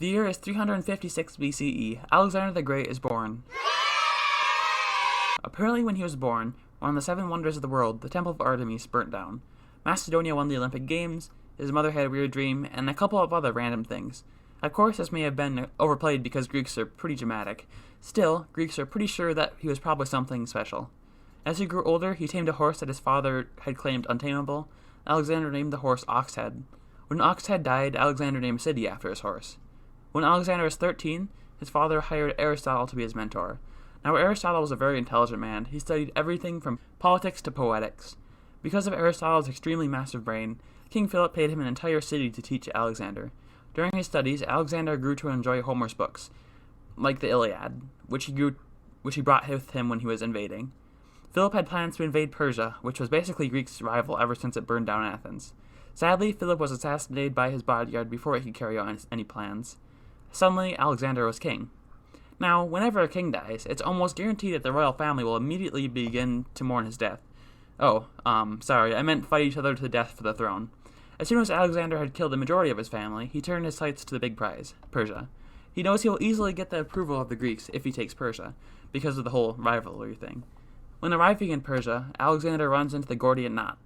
The year is 356 BCE. Alexander the Great is born. Apparently when he was born, one of the 7 wonders of the world, the Temple of Artemis, burnt down. Macedonia won the Olympic Games, his mother had a weird dream, and a couple of other random things. Of course, this may have been overplayed because Greeks are pretty dramatic. Still, Greeks are pretty sure that he was probably something special. As he grew older, he tamed a horse that his father had claimed untamable. Alexander named the horse Oxhead. When Oxhead died, Alexander named a city after his horse. When Alexander was 13, his father hired Aristotle to be his mentor. Now, Aristotle was a very intelligent man. He studied everything from politics to poetics. Because of Aristotle's extremely massive brain, King Philip paid him an entire city to teach Alexander. During his studies, Alexander grew to enjoy Homer's books, like the Iliad, which he brought with him when he was invading. Philip had plans to invade Persia, which was basically Greece's rival ever since it burned down Athens. Sadly, Philip was assassinated by his bodyguard before he could carry out any plans. Suddenly, Alexander was king. Now, whenever a king dies, it's almost guaranteed that the royal family will immediately begin to mourn his death. Sorry, I meant fight each other to the death for the throne. As soon as Alexander had killed the majority of his family, he turned his sights to the big prize, Persia. He knows he will easily get the approval of the Greeks if he takes Persia, because of the whole rivalry thing. When arriving in Persia, Alexander runs into the Gordian knot.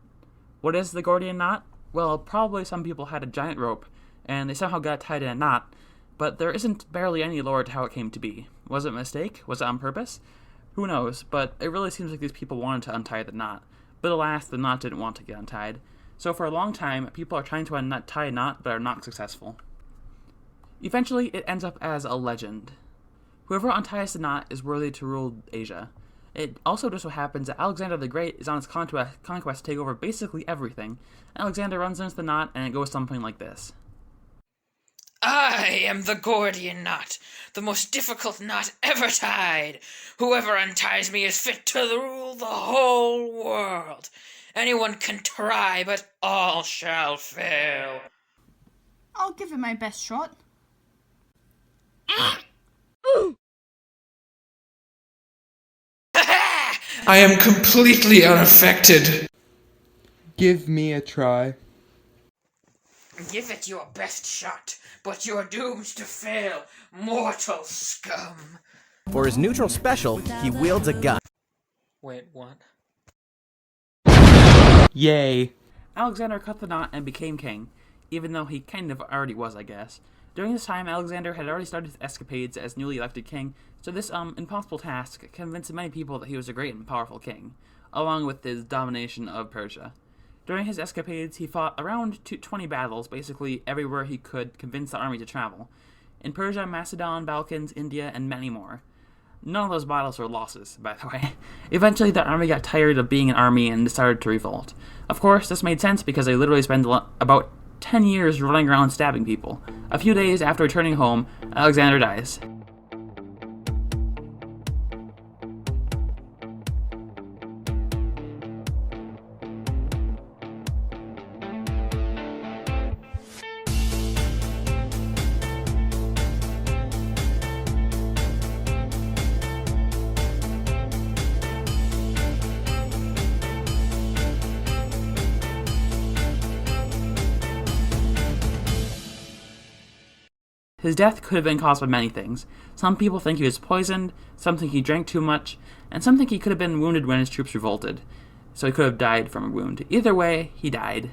What is the Gordian knot? Well, probably some people had a giant rope, and they somehow got tied in a knot, but there isn't barely any lore to how it came to be. Was it a mistake? Was it on purpose? Who knows, but it really seems like these people wanted to untie the knot. But alas, the knot didn't want to get untied. So for a long time, people are trying to untie a knot, but are not successful. Eventually, it ends up as a legend. Whoever unties the knot is worthy to rule Asia. It also just so happens that Alexander the Great is on his conquest to take over basically everything. Alexander runs into the knot, and it goes something like this. I am the Gordian knot, the most difficult knot ever tied. Whoever unties me is fit to rule the whole world. Anyone can try, but all shall fail. I'll give it my best shot. I am completely unaffected. Give me a try. Give it your best shot, but you're doomed to fail, mortal scum. For his neutral special, he wields a gun. Wait, what? Yay. Alexander cut the knot and became king, even though he kind of already was, I guess. During this time, Alexander had already started his escapades as newly elected king, so this impossible task convinced many people that he was a great and powerful king, along with his domination of Persia. During his escapades, he fought around 20 battles, basically everywhere he could convince the army to travel. In Persia, Macedon, Balkans, India, and many more. None of those battles were losses, by the way. Eventually, the army got tired of being an army and decided to revolt. Of course, this made sense because they literally spent about 10 years running around stabbing people. A few days after returning home, Alexander dies. His death could have been caused by many things. Some people think he was poisoned, some think he drank too much, and some think he could have been wounded when his troops revolted, so he could have died from a wound. Either way, he died.